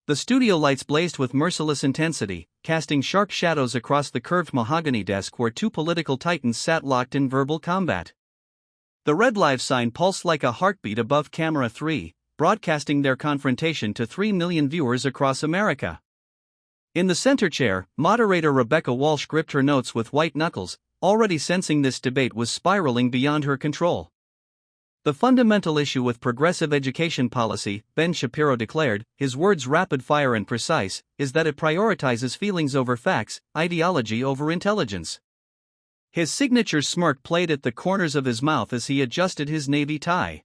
The studio lights blazed with merciless intensity, casting sharp shadows across the curved mahogany desk where two political titans sat locked in verbal combat. The red live sign pulsed like a heartbeat above camera 3, broadcasting their confrontation to 3 million viewers across America. In the center chair, moderator Rebecca Walsh gripped her notes with white knuckles, already sensing this debate was spiraling beyond her control. The fundamental issue with progressive education policy, Ben Shapiro declared, his words rapid-fire and precise, is that it prioritizes feelings over facts, ideology over intelligence. His signature smirk played at the corners of his mouth as he adjusted his navy tie.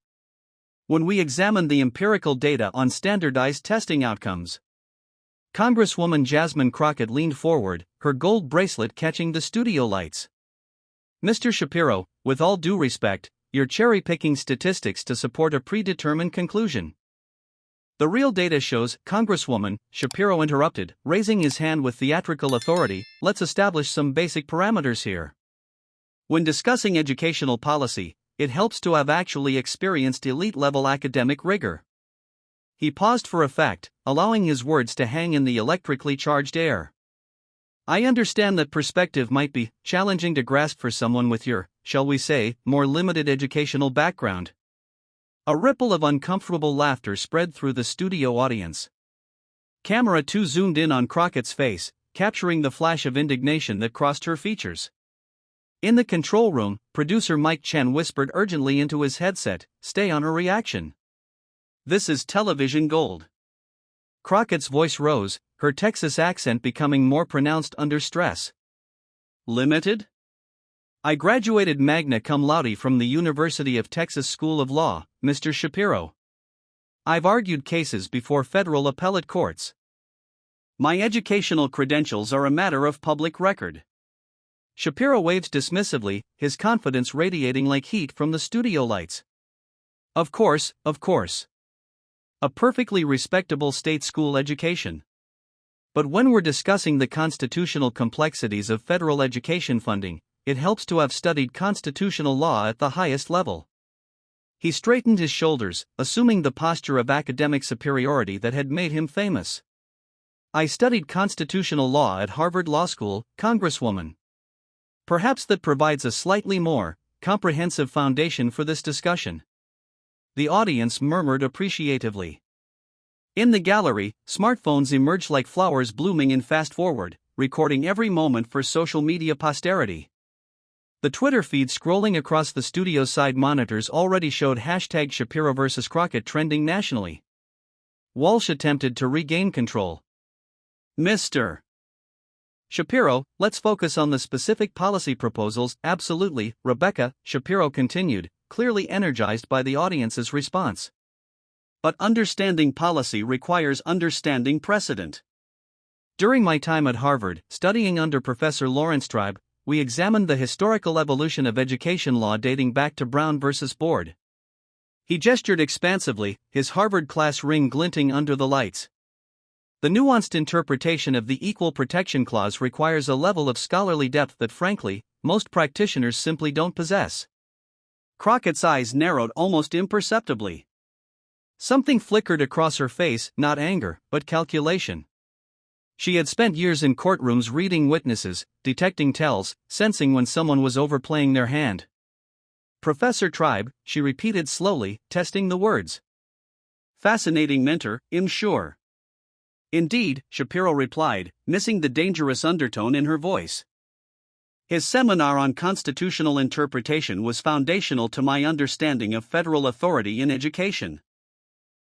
When we examined the empirical data on standardized testing outcomes, Congresswoman Jasmine Crockett leaned forward, her gold bracelet catching the studio lights. Mr. Shapiro, with all due respect, you're cherry-picking statistics to support a predetermined conclusion. The real data shows, Congresswoman, Shapiro interrupted, raising his hand with theatrical authority, let's establish some basic parameters here. When discussing educational policy, it helps to have actually experienced elite-level academic rigor. He paused for effect, allowing his words to hang in the electrically charged air. I understand that perspective might be challenging to grasp for someone with your, shall we say, more limited educational background. A ripple of uncomfortable laughter spread through the studio audience. Camera 2 zoomed in on Crockett's face, capturing the flash of indignation that crossed her features. In the control room, producer Mike Chen whispered urgently into his headset, "Stay on her reaction. This is television gold." Crockett's voice rose, her Texas accent becoming more pronounced under stress. Limited? I graduated magna cum laude from the University of Texas School of Law, Mr. Shapiro. I've argued cases before federal appellate courts. My educational credentials are a matter of public record. Shapiro waved dismissively, his confidence radiating like heat from the studio lights. Of course, of course. A perfectly respectable state school education. But when we're discussing the constitutional complexities of federal education funding, it helps to have studied constitutional law at the highest level. He straightened his shoulders, assuming the posture of academic superiority that had made him famous. I studied constitutional law at Harvard Law School, Congresswoman. Perhaps that provides a slightly more comprehensive foundation for this discussion. The audience murmured appreciatively. In the gallery, smartphones emerged like flowers blooming in fast forward, recording every moment for social media posterity. The Twitter feed scrolling across the studio's side monitors already showed hashtag Shapiro vs. Crockett trending nationally. Walsh attempted to regain control. Mr. Shapiro, let's focus on the specific policy proposals. Absolutely, Rebecca, Shapiro continued, clearly energized by the audience's response. But understanding policy requires understanding precedent. During my time at Harvard, studying under Professor Lawrence Tribe, we examined the historical evolution of education law dating back to Brown versus Board. He gestured expansively, his Harvard class ring glinting under the lights. The nuanced interpretation of the Equal Protection Clause requires a level of scholarly depth that, frankly, most practitioners simply don't possess. Crockett's eyes narrowed almost imperceptibly. Something flickered across her face, not anger, but calculation. She had spent years in courtrooms reading witnesses, detecting tells, sensing when someone was overplaying their hand. Professor Tribe, she repeated slowly, testing the words. Fascinating mentor, I'm sure. Indeed, Shapiro replied, missing the dangerous undertone in her voice. His seminar on constitutional interpretation was foundational to my understanding of federal authority in education.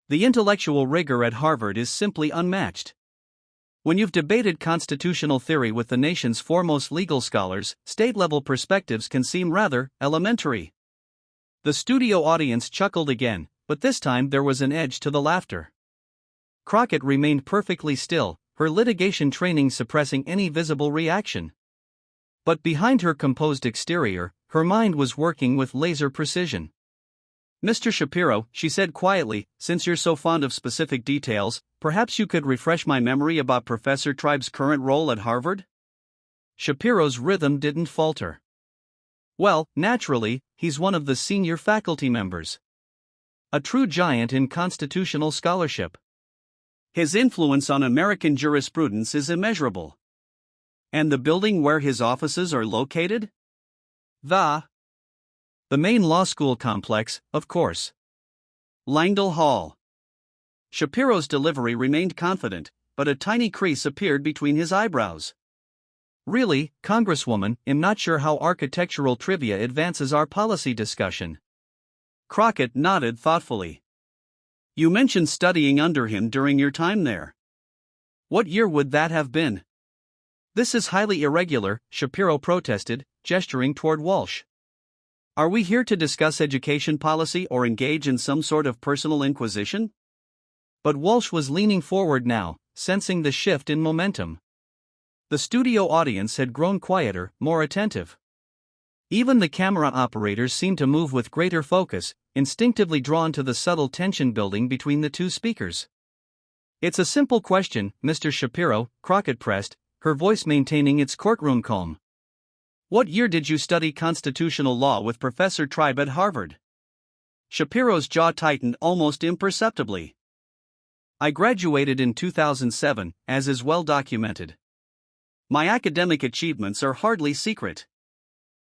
The intellectual rigor at Harvard is simply unmatched. When you've debated constitutional theory with the nation's foremost legal scholars, state-level perspectives can seem rather elementary. The studio audience chuckled again, but this time there was an edge to the laughter. Crockett remained perfectly still, her litigation training suppressing any visible reaction. But behind her composed exterior, her mind was working with laser precision. Mr. Shapiro, she said quietly, since you're so fond of specific details, perhaps you could refresh my memory about Professor Tribe's current role at Harvard? Shapiro's rhythm didn't falter. Well, naturally, he's one of the senior faculty members. A true giant in constitutional scholarship. His influence on American jurisprudence is immeasurable. And the building where his offices are located? The main law school complex, of course. Langdell Hall. Shapiro's delivery remained confident, but a tiny crease appeared between his eyebrows. Really, Congresswoman, I'm not sure how architectural trivia advances our policy discussion. Crockett nodded thoughtfully. You mentioned studying under him during your time there. What year would that have been? This is highly irregular, Shapiro protested, gesturing toward Walsh. Are we here to discuss education policy or engage in some sort of personal inquisition? But Walsh was leaning forward now, sensing the shift in momentum. The studio audience had grown quieter, more attentive. Even the camera operators seemed to move with greater focus, instinctively drawn to the subtle tension building between the two speakers. It's a simple question, Mr. Shapiro, Crockett pressed, her voice maintaining its courtroom calm. What year did you study constitutional law with Professor Tribe at Harvard? Shapiro's jaw tightened almost imperceptibly. I graduated in 2007, as is well documented. My academic achievements are hardly secret.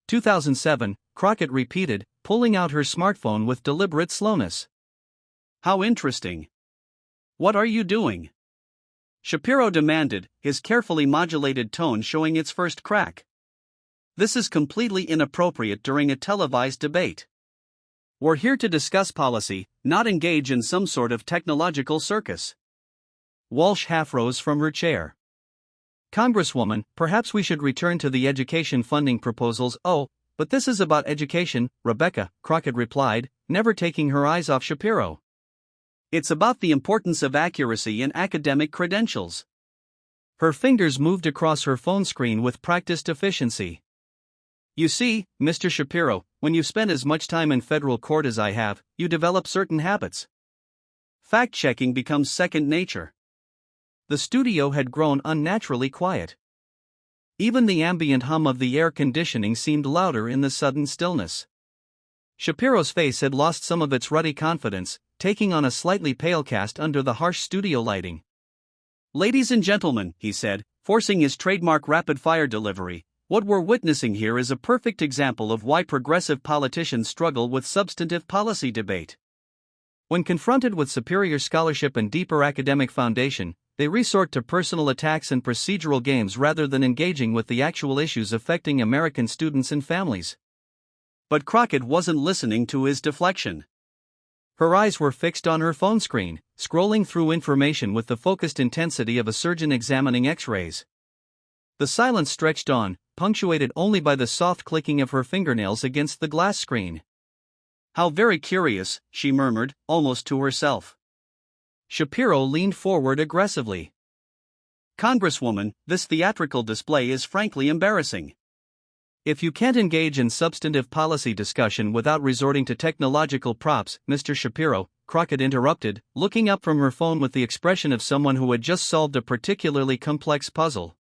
2007, Crockett repeated, pulling out her smartphone with deliberate slowness. How interesting. What are you doing? Shapiro demanded, his carefully modulated tone showing its first crack. This is completely inappropriate during a televised debate. We're here to discuss policy, not engage in some sort of technological circus. Walsh half rose from her chair. Congresswoman, perhaps we should return to the education funding proposals. Oh, but this is about education, Rebecca, Crockett replied, never taking her eyes off Shapiro. It's about the importance of accuracy in academic credentials. Her fingers moved across her phone screen with practiced efficiency. You see, Mr. Shapiro, when you've spent as much time in federal court as I have, you develop certain habits. Fact-checking becomes second nature. The studio had grown unnaturally quiet. Even the ambient hum of the air conditioning seemed louder in the sudden stillness. Shapiro's face had lost some of its ruddy confidence, taking on a slightly pale cast under the harsh studio lighting. Ladies and gentlemen, he said, forcing his trademark rapid-fire delivery, what we're witnessing here is a perfect example of why progressive politicians struggle with substantive policy debate. When confronted with superior scholarship and deeper academic foundation, they resort to personal attacks and procedural games rather than engaging with the actual issues affecting American students and families. But Crockett wasn't listening to his deflection. Her eyes were fixed on her phone screen, scrolling through information with the focused intensity of a surgeon examining X-rays. The silence stretched on, punctuated only by the soft clicking of her fingernails against the glass screen. How very curious, she murmured, almost to herself. Shapiro leaned forward aggressively. Congresswoman, this theatrical display is frankly embarrassing. If you can't engage in substantive policy discussion without resorting to technological props, Mr. Shapiro, Crockett interrupted, looking up from her phone with the expression of someone who had just solved a particularly complex puzzle.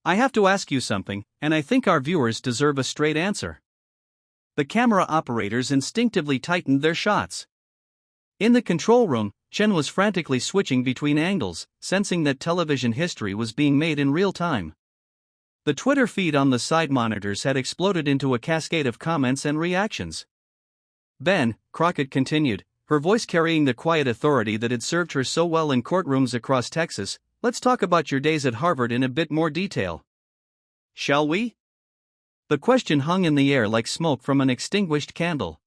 I have to ask you something, and I think our viewers deserve a straight answer. The camera operators instinctively tightened their shots. In the control room, Chen was frantically switching between angles, sensing that television history was being made in real time. The Twitter feed on the side monitors had exploded into a cascade of comments and reactions. Ben, Crockett continued, her voice carrying the quiet authority that had served her so well in courtrooms across Texas, let's talk about your days at Harvard in a bit more detail. Shall we? The question hung in the air like smoke from an extinguished candle.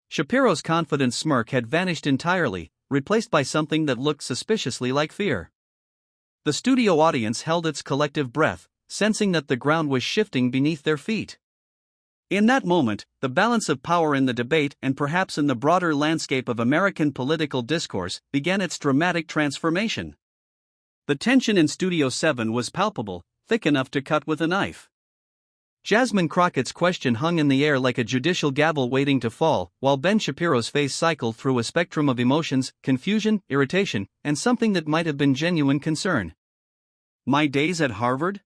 Shapiro's confident smirk had vanished entirely, replaced by something that looked suspiciously like fear. The studio audience held its collective breath, sensing that the ground was shifting beneath their feet. In that moment, the balance of power in the debate and perhaps in the broader landscape of American political discourse began its dramatic transformation. The tension in Studio 7 was palpable, thick enough to cut with a knife. Jasmine Crockett's question hung in the air like a judicial gavel waiting to fall, while Ben Shapiro's face cycled through a spectrum of emotions, confusion, irritation, and something that might have been genuine concern. My days at Harvard?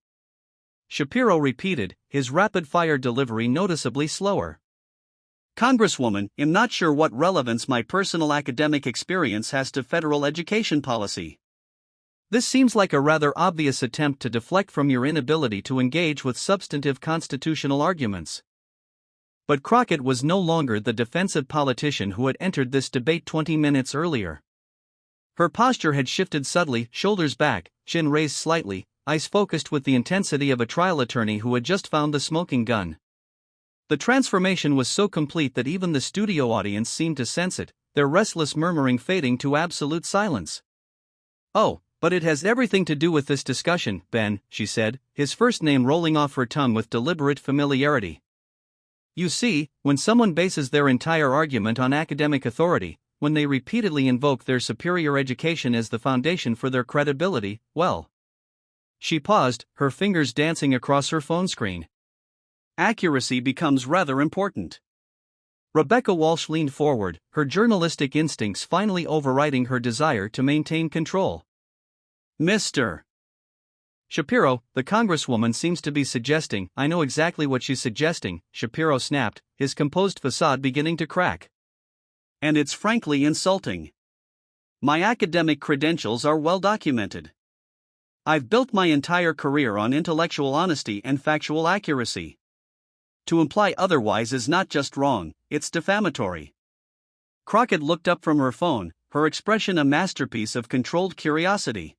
Shapiro repeated, his rapid-fire delivery noticeably slower. Congresswoman, I'm not sure what relevance my personal academic experience has to federal education policy. This seems like a rather obvious attempt to deflect from your inability to engage with substantive constitutional arguments. But Crockett was no longer the defensive politician who had entered this debate 20 minutes earlier. Her posture had shifted subtly, shoulders back, chin raised slightly, eyes focused with the intensity of a trial attorney who had just found the smoking gun. The transformation was so complete that even the studio audience seemed to sense it, their restless murmuring fading to absolute silence. "Oh, but it has everything to do with this discussion, Ben," she said, his first name rolling off her tongue with deliberate familiarity. "You see, when someone bases their entire argument on academic authority, when they repeatedly invoke their superior education as the foundation for their credibility, well." She paused, her fingers dancing across her phone screen. "Accuracy becomes rather important." Rebecca Walsh leaned forward, her journalistic instincts finally overriding her desire to maintain control. "Mr. Shapiro, the Congresswoman seems to be suggesting—" "I know exactly what she's suggesting," Shapiro snapped, his composed facade beginning to crack. "And it's frankly insulting. My academic credentials are well documented. I've built my entire career on intellectual honesty and factual accuracy. To imply otherwise is not just wrong, it's defamatory." Crockett looked up from her phone, her expression a masterpiece of controlled curiosity.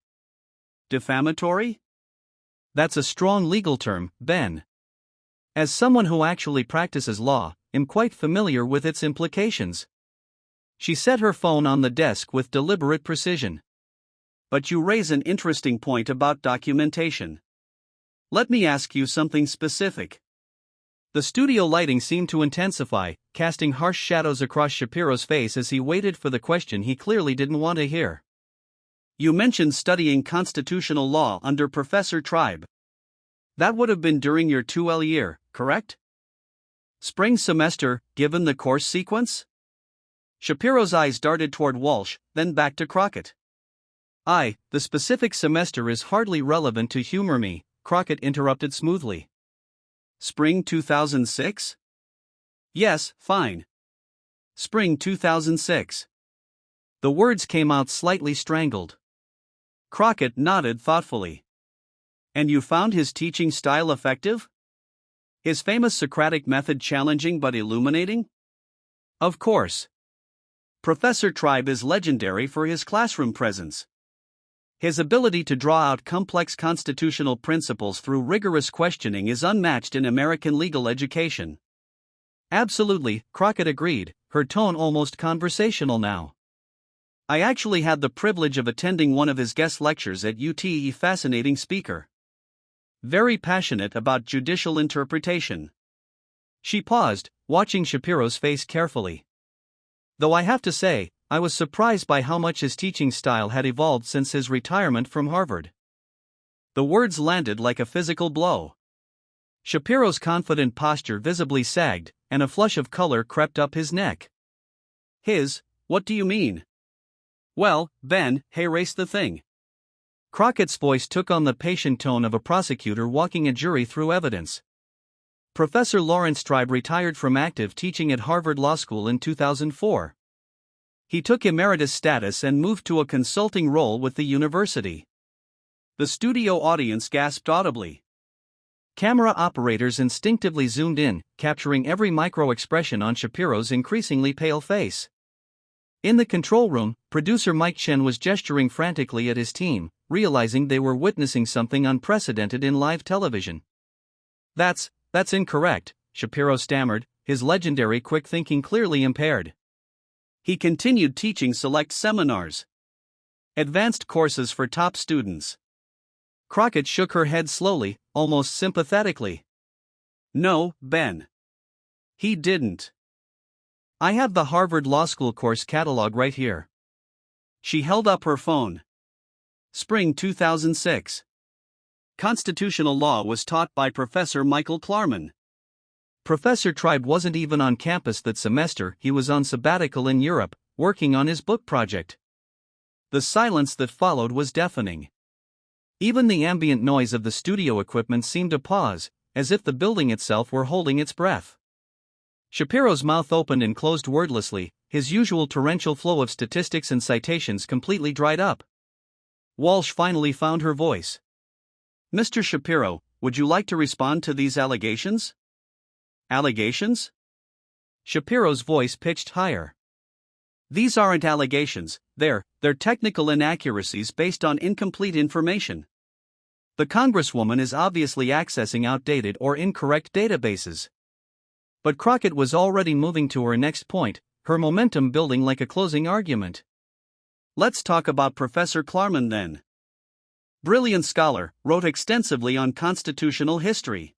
"Defamatory? That's a strong legal term, Ben. As someone who actually practices law, I'm quite familiar with its implications." She set her phone on the desk with deliberate precision. "But you raise an interesting point about documentation. Let me ask you something specific." The studio lighting seemed to intensify, casting harsh shadows across Shapiro's face as he waited for the question he clearly didn't want to hear. "You mentioned studying constitutional law under Professor Tribe. That would have been during your 2L year, correct? Spring semester, given the course sequence?" Shapiro's eyes darted toward Walsh, then back to Crockett. The specific semester is hardly relevant to humor me," Crockett interrupted smoothly. "Spring 2006? Yes, fine. Spring 2006. The words came out slightly strangled. Crockett nodded thoughtfully. "And you found his teaching style effective? His famous Socratic method challenging but illuminating?" "Of course. Professor Tribe is legendary for his classroom presence. His ability to draw out complex constitutional principles through rigorous questioning is unmatched in American legal education." "Absolutely," Crockett agreed, her tone almost conversational now. "I actually had the privilege of attending one of his guest lectures at UT. Fascinating speaker. Very passionate about judicial interpretation." She paused, watching Shapiro's face carefully. "Though I have to say, I was surprised by how much his teaching style had evolved since his retirement from Harvard." The words landed like a physical blow. Shapiro's confident posture visibly sagged, and a flush of color crept up his neck. What do you mean?" "Well, Ben, erase the thing." Crockett's voice took on the patient tone of a prosecutor walking a jury through evidence. "Professor Lawrence Tribe retired from active teaching at Harvard Law School in 2004. He took emeritus status and moved to a consulting role with the university." The studio audience gasped audibly. Camera operators instinctively zoomed in, capturing every micro-expression on Shapiro's increasingly pale face. In the control room, producer Mike Chen was gesturing frantically at his team, realizing they were witnessing something unprecedented in live television. That's incorrect," Shapiro stammered, his legendary quick thinking clearly impaired. He continued teaching select seminars. Advanced courses for top students. Crockett shook her head slowly, almost sympathetically. "No, Ben. He didn't. I have the Harvard Law School course catalog right here." She held up her phone. Spring 2006. Constitutional law was taught by Professor Michael Klarman. Professor Tribe wasn't even on campus that semester, he was on sabbatical in Europe, working on his book project. The silence that followed was deafening. Even the ambient noise of the studio equipment seemed to pause, as if the building itself were holding its breath. Shapiro's mouth opened and closed wordlessly, his usual torrential flow of statistics and citations completely dried up. Walsh finally found her voice. "Mr. Shapiro, would you like to respond to these allegations?" "Allegations?" Shapiro's voice pitched higher. "These aren't allegations, they're technical inaccuracies based on incomplete information. The Congresswoman is obviously accessing outdated or incorrect databases." But Crockett was already moving to her next point, her momentum building like a closing argument. "Let's talk about Professor Klarman then. Brilliant scholar, wrote extensively on constitutional history.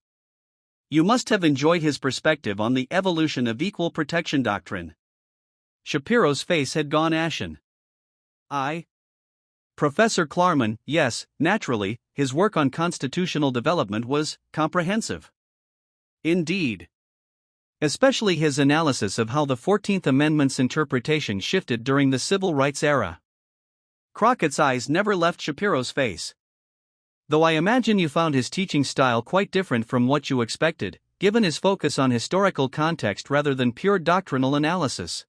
You must have enjoyed his perspective on the evolution of equal protection doctrine." Shapiro's face had gone ashen. Professor Klarman, yes, naturally, his work on constitutional development was comprehensive." "Indeed. Especially his analysis of how the 14th Amendment's interpretation shifted during the civil rights era." Crockett's eyes never left Shapiro's face. "Though I imagine you found his teaching style quite different from what you expected, given his focus on historical context rather than pure doctrinal analysis."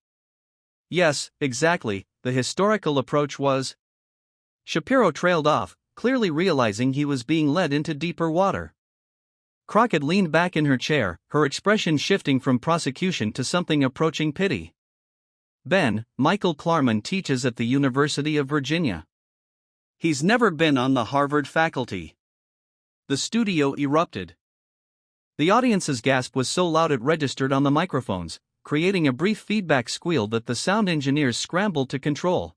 "Yes, exactly, the historical approach was..." Shapiro trailed off, clearly realizing he was being led into deeper water. Crockett leaned back in her chair, her expression shifting from prosecution to something approaching pity. "Ben, Michael Klarman teaches at the University of Virginia. He's never been on the Harvard faculty." The studio erupted. The audience's gasp was so loud it registered on the microphones, creating a brief feedback squeal that the sound engineers scrambled to control.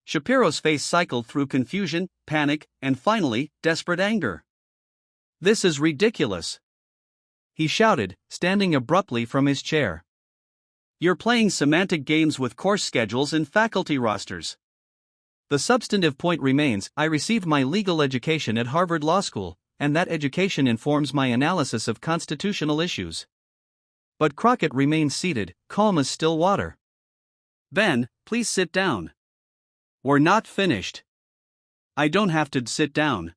Shapiro's face cycled through confusion, panic, and finally, desperate anger. "This is ridiculous," he shouted, standing abruptly from his chair. "You're playing semantic games with course schedules and faculty rosters. The substantive point remains, I received my legal education at Harvard Law School, and that education informs my analysis of constitutional issues." But Crockett remained seated, calm as still water. "Ben, please sit down. We're not finished." "I don't have to sit down."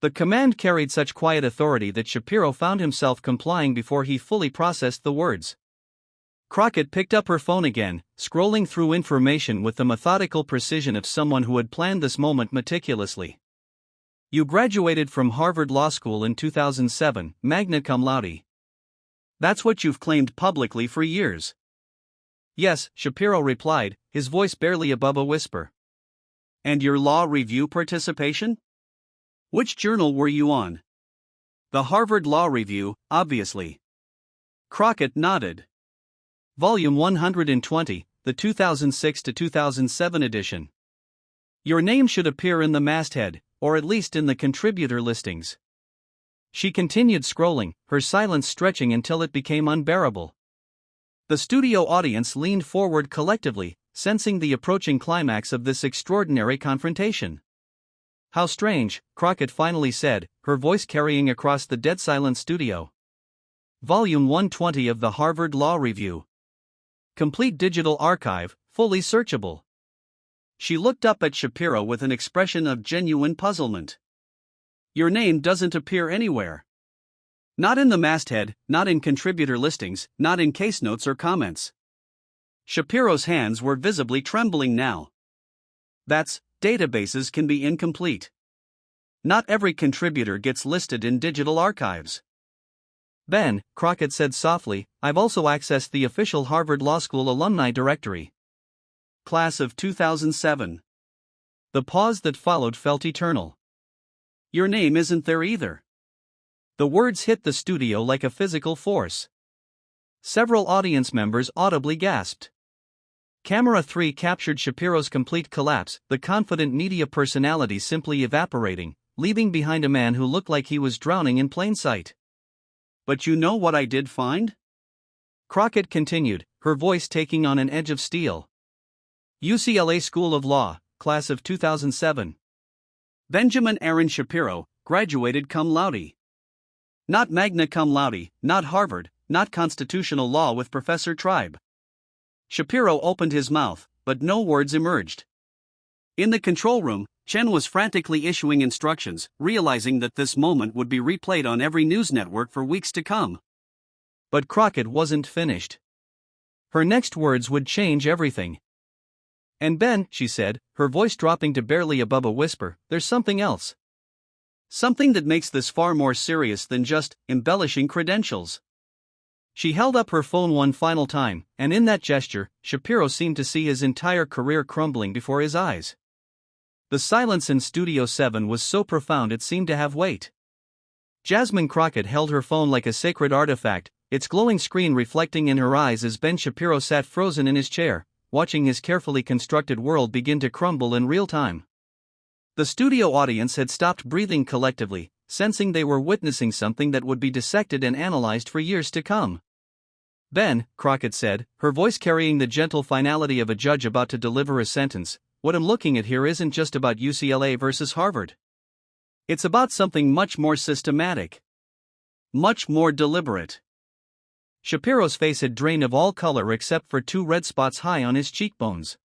The command carried such quiet authority that Shapiro found himself complying before he fully processed the words. Crockett picked up her phone again, scrolling through information with the methodical precision of someone who had planned this moment meticulously. "You graduated from Harvard Law School in 2007, magna cum laude. That's what you've claimed publicly for years." "Yes," Shapiro replied, his voice barely above a whisper. "And your law review participation? Which journal were you on?" "The Harvard Law Review, obviously." Crockett nodded. "Volume 120, the 2006 to 2007 edition. Your name should appear in the masthead, or at least in the contributor listings." She continued scrolling, her silence stretching until it became unbearable. The studio audience leaned forward collectively, sensing the approaching climax of this extraordinary confrontation. "How strange," Crockett finally said, her voice carrying across the dead-silent studio. "Volume 120 of the Harvard Law Review. Complete digital archive, fully searchable." She looked up at Shapiro with an expression of genuine puzzlement. "Your name doesn't appear anywhere. Not in the masthead, not in contributor listings, not in case notes or comments." Shapiro's hands were visibly trembling now. Databases can be incomplete. Not every contributor gets listed in digital archives." "Ben," Crockett said softly, "I've also accessed the official Harvard Law School alumni directory. Class of 2007. The pause that followed felt eternal. "Your name isn't there either." The words hit the studio like a physical force. Several audience members audibly gasped. Camera 3 captured Shapiro's complete collapse, the confident media personality simply evaporating, leaving behind a man who looked like he was drowning in plain sight. "But you know what I did find?" Crockett continued, her voice taking on an edge of steel. "UCLA School of Law, class of 2007. Benjamin Aaron Shapiro, graduated cum laude. Not magna cum laude, not Harvard, not constitutional law with Professor Tribe." Shapiro opened his mouth, but no words emerged. In the control room, Chen was frantically issuing instructions, realizing that this moment would be replayed on every news network for weeks to come. But Crockett wasn't finished. Her next words would change everything. "And Ben," she said, her voice dropping to barely above a whisper, "there's something else. Something that makes this far more serious than just embellishing credentials." She held up her phone one final time, and in that gesture, Shapiro seemed to see his entire career crumbling before his eyes. The silence in Studio 7 was so profound it seemed to have weight. Jasmine Crockett held her phone like a sacred artifact, its glowing screen reflecting in her eyes as Ben Shapiro sat frozen in his chair, watching his carefully constructed world begin to crumble in real time. The studio audience had stopped breathing collectively, sensing they were witnessing something that would be dissected and analyzed for years to come. "Ben," Crockett said, her voice carrying the gentle finality of a judge about to deliver a sentence, "what I'm looking at here isn't just about UCLA versus Harvard. It's about something much more systematic. Much more deliberate." Shapiro's face had drained of all color except for 2 red spots high on his cheekbones.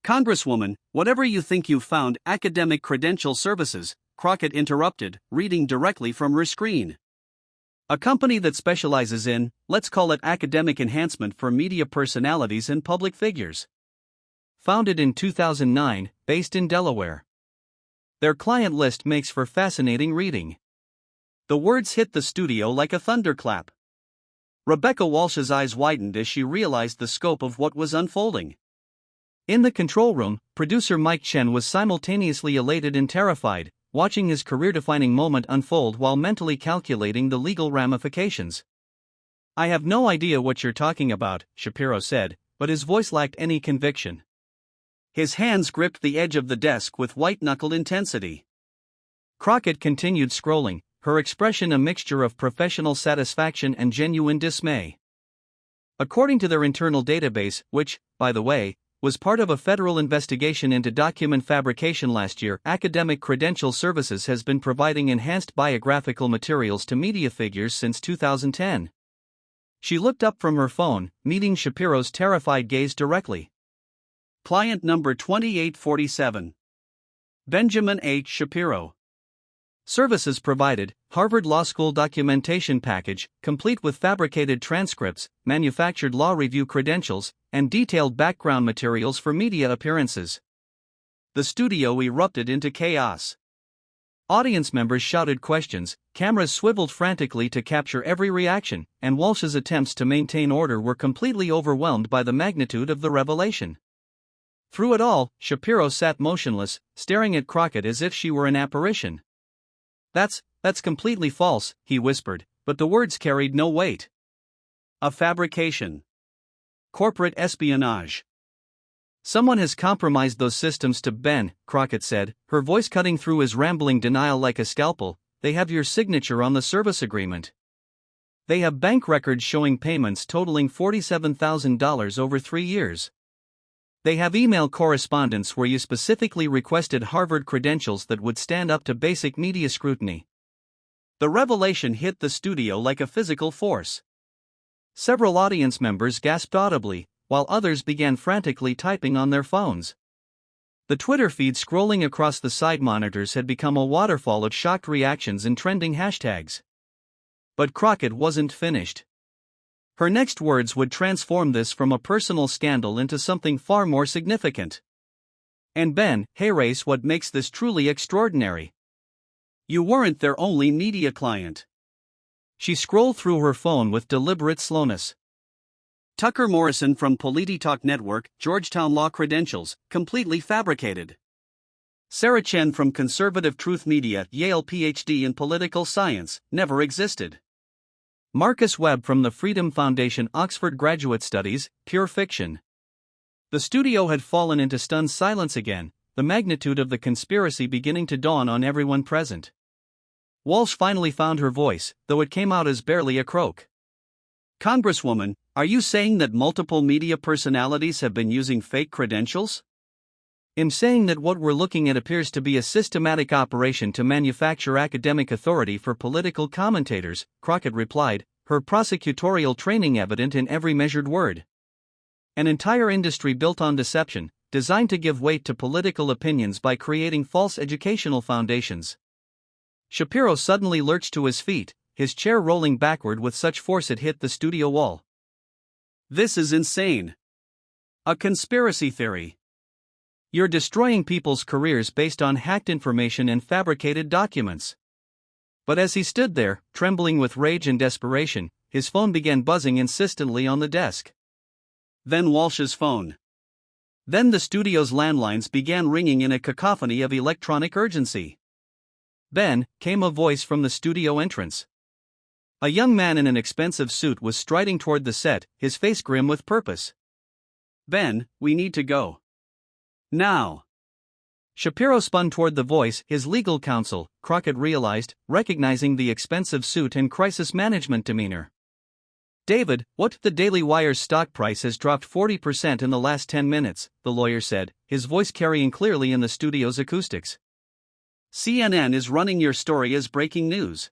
"Congresswoman, whatever you think you've found, Academic Credential Services," Crockett interrupted, reading directly from her screen. "A company that specializes in, let's call it academic enhancement for media personalities and public figures. Founded in 2009, based in Delaware. Their client list makes for fascinating reading." The words hit the studio like a thunderclap. Rebecca Walsh's eyes widened as she realized the scope of what was unfolding. In the control room, producer Mike Chen was simultaneously elated and terrified, watching his career-defining moment unfold while mentally calculating the legal ramifications. "I have no idea what you're talking about," Shapiro said, but his voice lacked any conviction. His hands gripped the edge of the desk with white-knuckled intensity. Crockett continued scrolling, her expression a mixture of professional satisfaction and genuine dismay. According to their internal database, which, by the way, was part of a federal investigation into document fabrication last year, Academic Credential Services has been providing enhanced biographical materials to media figures since 2010. She looked up from her phone, meeting Shapiro's terrified gaze directly. "Client number 2847. Benjamin H. Shapiro. Services provided, Harvard Law School documentation package, complete with fabricated transcripts, manufactured law review credentials, and detailed background materials for media appearances." The studio erupted into chaos. Audience members shouted questions, cameras swiveled frantically to capture every reaction, and Walsh's attempts to maintain order were completely overwhelmed by the magnitude of the revelation. Through it all, Shapiro sat motionless, staring at Crockett as if she were an apparition. That's completely false," he whispered, but the words carried no weight. "A fabrication. Corporate espionage. Someone has compromised those systems to Ben," Crockett said, her voice cutting through his rambling denial like a scalpel. "They have your signature on the service agreement. They have bank records showing payments totaling $47,000 over 3 years. They have email correspondence where you specifically requested Harvard credentials that would stand up to basic media scrutiny." The revelation hit the studio like a physical force. Several audience members gasped audibly, while others began frantically typing on their phones. The Twitter feed scrolling across the side monitors had become a waterfall of shocked reactions and trending hashtags. But Crockett wasn't finished. Her next words would transform this from a personal scandal into something far more significant. "And Ben, here's what makes this truly extraordinary. You weren't their only media client." She scrolled through her phone with deliberate slowness. "Tucker Morrison from PolitiTalk Network, Georgetown Law credentials, completely fabricated. Sarah Chen from Conservative Truth Media, Yale PhD in political science, never existed. Marcus Webb from the Freedom Foundation, Oxford Graduate Studies, pure fiction." The studio had fallen into stunned silence again, the magnitude of the conspiracy beginning to dawn on everyone present. Walsh finally found her voice, though it came out as barely a croak. "Congresswoman, are you saying that multiple media personalities have been using fake credentials?" "I'm saying that what we're looking at appears to be a systematic operation to manufacture academic authority for political commentators," Crockett replied, her prosecutorial training evident in every measured word. "An entire industry built on deception, designed to give weight to political opinions by creating false educational foundations." Shapiro suddenly lurched to his feet, his chair rolling backward with such force it hit the studio wall. "This is insane. A conspiracy theory. You're destroying people's careers based on hacked information and fabricated documents." But as he stood there, trembling with rage and desperation, his phone began buzzing insistently on the desk. Then Walsh's phone. Then the studio's landlines began ringing in a cacophony of electronic urgency. "Ben," came a voice from the studio entrance. A young man in an expensive suit was striding toward the set, his face grim with purpose. "Ben, we need to go. Now." Shapiro spun toward the voice, his legal counsel, Crockett realized, recognizing the expensive suit and crisis management demeanor. "David, what? The Daily Wire's stock price has dropped 40% in the last 10 minutes, the lawyer said, his voice carrying clearly in the studio's acoustics. "CNN is running your story as breaking news.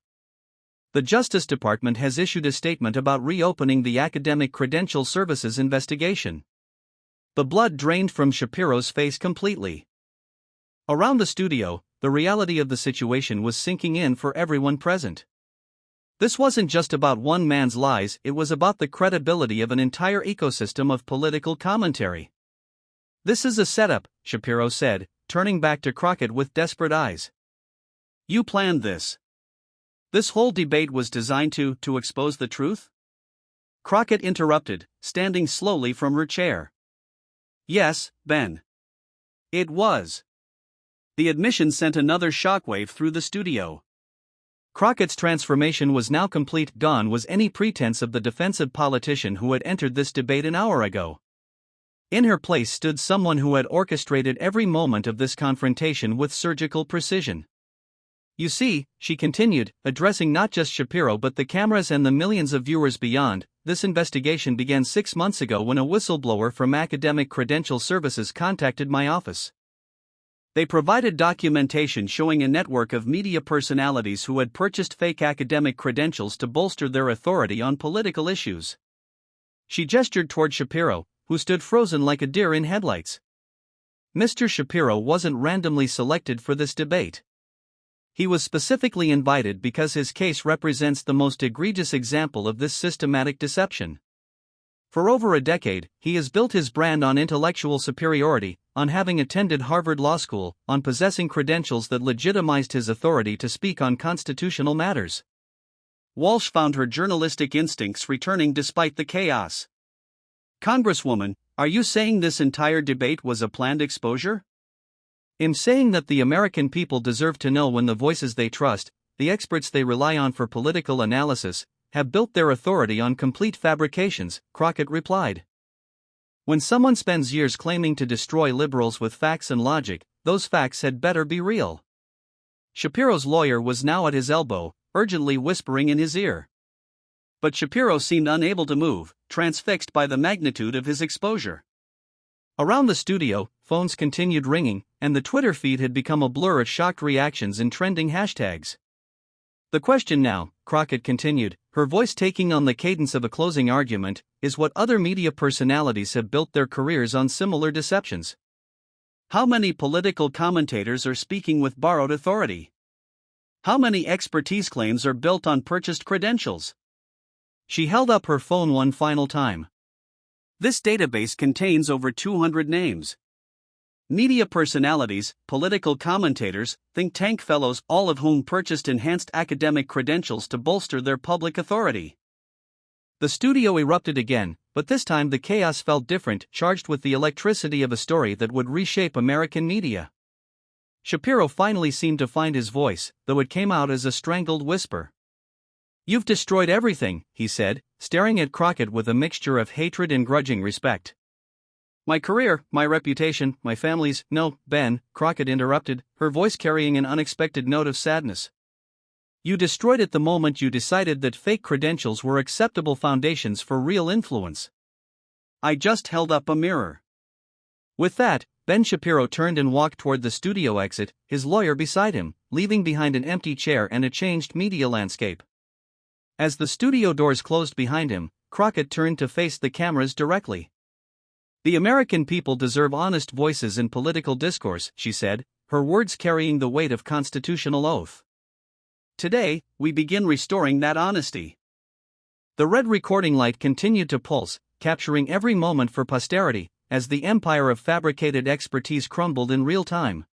The Justice Department has issued a statement about reopening the Academic Credential Services investigation." The blood drained from Shapiro's face completely. Around the studio, the reality of the situation was sinking in for everyone present. This wasn't just about one man's lies, it was about the credibility of an entire ecosystem of political commentary. "This is a setup," Shapiro said, turning back to Crockett with desperate eyes. "You planned this. This whole debate was designed to expose the truth?" Crockett interrupted, standing slowly from her chair. "Yes, Ben. It was." The admission sent another shockwave through the studio. Crockett's transformation was now complete. Gone was any pretense of the defensive politician who had entered this debate an hour ago. In her place stood someone who had orchestrated every moment of this confrontation with surgical precision. "You see," she continued, addressing not just Shapiro but the cameras and the millions of viewers beyond, "this investigation began 6 months ago when a whistleblower from Academic Credential Services contacted my office. They provided documentation showing a network of media personalities who had purchased fake academic credentials to bolster their authority on political issues." She gestured toward Shapiro, who stood frozen like a deer in headlights. Mr. Shapiro wasn't randomly selected for this debate. He was specifically invited because his case represents the most egregious example of this systematic deception. For over a decade, he has built his brand on intellectual superiority, on having attended Harvard Law School, on possessing credentials that legitimized his authority to speak on constitutional matters. Walsh found her journalistic instincts returning despite the chaos. "Congresswoman, are you saying this entire debate was a planned exposure?" "I'm saying that the American people deserve to know when the voices they trust, the experts they rely on for political analysis, have built their authority on complete fabrications," Crockett replied. "When someone spends years claiming to destroy liberals with facts and logic, those facts had better be real." Shapiro's lawyer was now at his elbow, urgently whispering in his ear. But Shapiro seemed unable to move, transfixed by the magnitude of his exposure. Around the studio, phones continued ringing, and the Twitter feed had become a blur of shocked reactions and trending hashtags. "The question now," Crockett continued, her voice taking on the cadence of a closing argument, "is what other media personalities have built their careers on similar deceptions. How many political commentators are speaking with borrowed authority? How many expertise claims are built on purchased credentials?" She held up her phone one final time. "This database contains over 200 names. Media personalities, political commentators, think tank fellows, all of whom purchased enhanced academic credentials to bolster their public authority." The studio erupted again, but this time the chaos felt different, charged with the electricity of a story that would reshape American media. Shapiro finally seemed to find his voice, though it came out as a strangled whisper. "You've destroyed everything," he said, staring at Crockett with a mixture of hatred and grudging respect. "My career, my reputation, my family's—" "No, Ben," Crockett interrupted, her voice carrying an unexpected note of sadness. "You destroyed it the moment you decided that fake credentials were acceptable foundations for real influence." "I just held up a mirror." With that, Ben Shapiro turned and walked toward the studio exit, his lawyer beside him, leaving behind an empty chair and a changed media landscape. As the studio doors closed behind him, Crockett turned to face the cameras directly. "The American people deserve honest voices in political discourse," she said, her words carrying the weight of constitutional oath. Today, we begin restoring that honesty. The red recording light continued to pulse, capturing every moment for posterity, as the empire of fabricated expertise crumbled in real time.